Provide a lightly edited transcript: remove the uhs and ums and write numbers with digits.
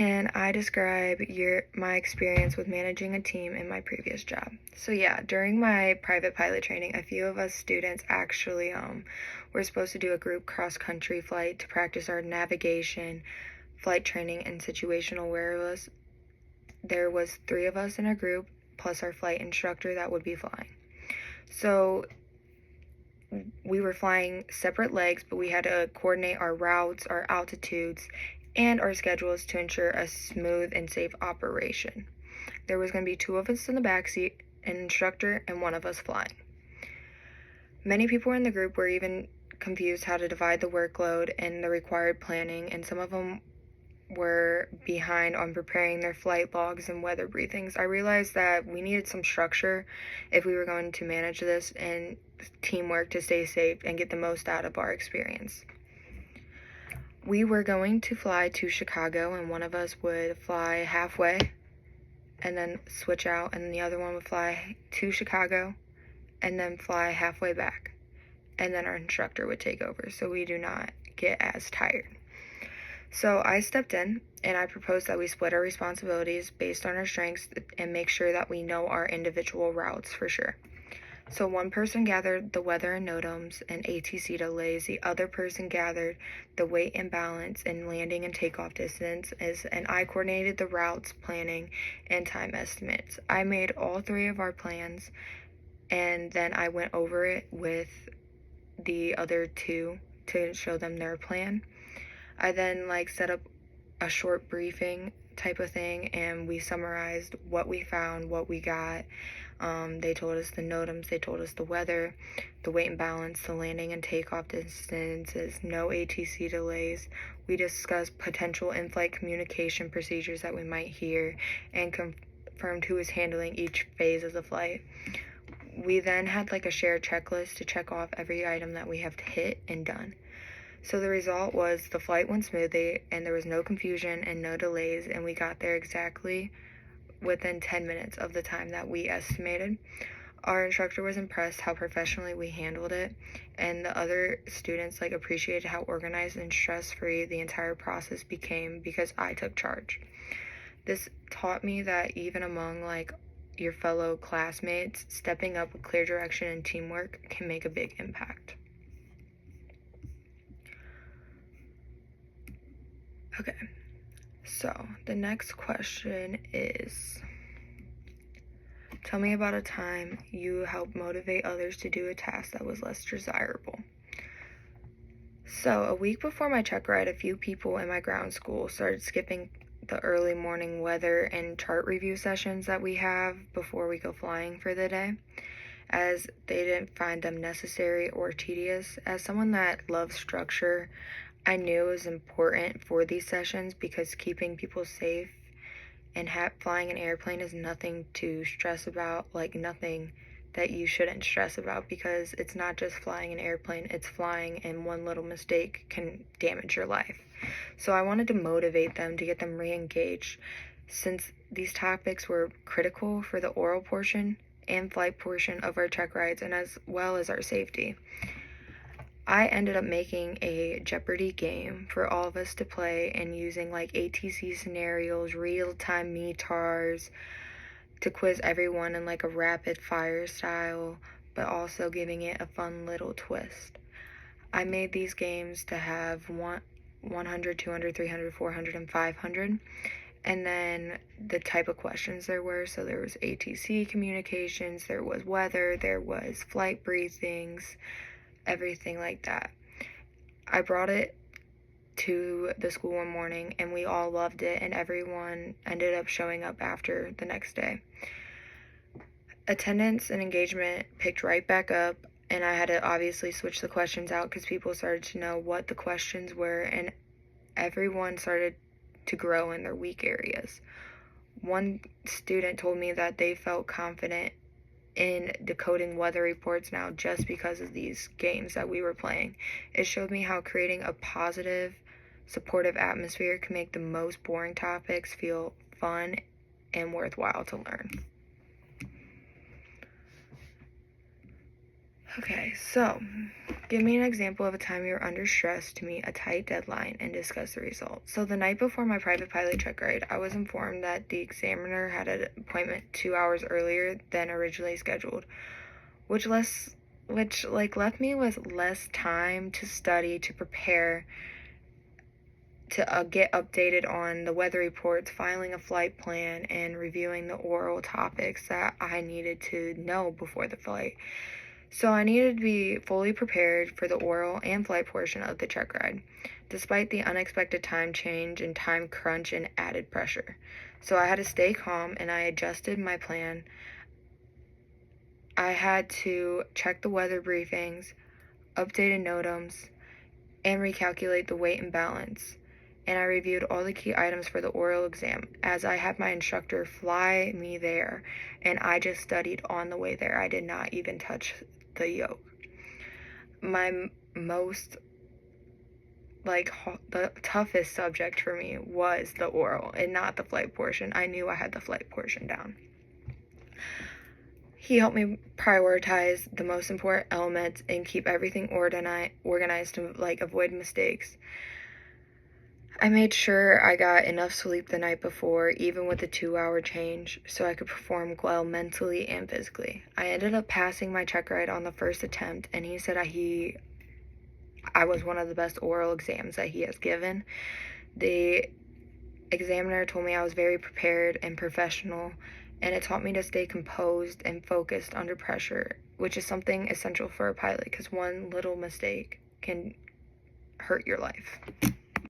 can I describe my experience with managing a team in my previous job? So yeah, during my private pilot training, a few of us students actually were supposed to do a group cross-country flight to practice our navigation, flight training, and situational awareness. There was 3 of us in a group, plus our flight instructor that would be flying. So we were flying separate legs, but we had to coordinate our routes, our altitudes, and our schedules to ensure a smooth and safe operation. There was going to be 2 of us in the backseat, an instructor, and 1 of us flying. Many people in the group were even confused how to divide the workload and the required planning, and some of them were behind on preparing their flight logs and weather briefings. I realized that we needed some structure if we were going to manage this and teamwork to stay safe and get the most out of our experience. We were going to fly to Chicago, and one of us would fly halfway and then switch out, and the other one would fly to Chicago and then fly halfway back, and then our instructor would take over so we do not get as tired. So I stepped in and I proposed that we split our responsibilities based on our strengths and make sure that we know our individual routes for sure. So one person gathered the weather and NOTAMs and ATC delays, the other person gathered the weight and balance and landing and takeoff distance, and I coordinated the routes, planning, and time estimates. I made all 3 of our plans, and then I went over it with the other 2 to show them their plan. I then set up a short briefing type of thing, and we summarized what we found, what we got. They told us the NOTAMs, they told us the weather, the weight and balance, the landing and takeoff distances, no ATC delays. We discussed potential in-flight communication procedures that we might hear and confirmed who was handling each phase of the flight. We then had a shared checklist to check off every item that we have to hit and done. So the result was the flight went smoothly and there was no confusion and no delays, and we got there exactly within 10 minutes of the time that we estimated. Our instructor was impressed how professionally we handled it, and the other students appreciated how organized and stress-free the entire process became because I took charge. This taught me that even among your fellow classmates, stepping up with clear direction and teamwork can make a big impact. Okay, so the next question is, tell me about a time you helped motivate others to do a task that was less desirable. So a week before my check ride, a few people in my ground school started skipping the early morning weather and chart review sessions that we have before we go flying for the day, as they didn't find them necessary or tedious. As someone that loves structure, I knew it was important for these sessions because keeping people safe and flying an airplane is nothing to stress about, nothing that you shouldn't stress about, because it's not just flying an airplane, it's flying, and one little mistake can damage your life. So I wanted to motivate them to get them re-engaged, since these topics were critical for the oral portion and flight portion of our check rides, and as well as our safety. I ended up making a Jeopardy game for all of us to play, and using ATC scenarios, real-time METARs, to quiz everyone in a rapid fire style, but also giving it a fun little twist. I made these games to have 100, 200, 300, 400, and 500, and then the type of questions there were. So there was ATC communications, there was weather, there was flight briefings, everything like that. I brought it to the school one morning, and we all loved it, and everyone ended up showing up after the next day. Attendance and engagement picked right back up, and I had to obviously switch the questions out because people started to know what the questions were, and everyone started to grow in their weak areas. One student told me that they felt confident in decoding weather reports now just because of these games that we were playing. It showed me how creating a positive, supportive atmosphere can make the most boring topics feel fun and worthwhile to learn. Okay, so Give me an example of a time you were under stress to meet a tight deadline and discuss the results. So the night before my private pilot check ride, I was informed that the examiner had an appointment 2 hours earlier than originally scheduled, which left me with less time to study, to prepare, to get updated on the weather reports, filing a flight plan, and reviewing the oral topics that I needed to know before the flight. So I needed to be fully prepared for the oral and flight portion of the check ride, despite the unexpected time change and time crunch and added pressure. So I had to stay calm and I adjusted my plan. I had to check the weather briefings, updated NOTAMs, and recalculate the weight and balance. And I reviewed all the key items for the oral exam, as I had my instructor fly me there, and I just studied on the way there. I did not even touch the yoke. My most, the toughest subject for me was the oral and not the flight portion. I knew I had the flight portion down. He helped me prioritize the most important elements and keep everything organized to avoid mistakes. I made sure I got enough sleep the night before, even with the 2-hour change, so I could perform well mentally and physically. I ended up passing my check ride on the first attempt, and he said I was one of the best oral exams that he has given. The examiner told me I was very prepared and professional, and it taught me to stay composed and focused under pressure, which is something essential for a pilot because one little mistake can hurt your life.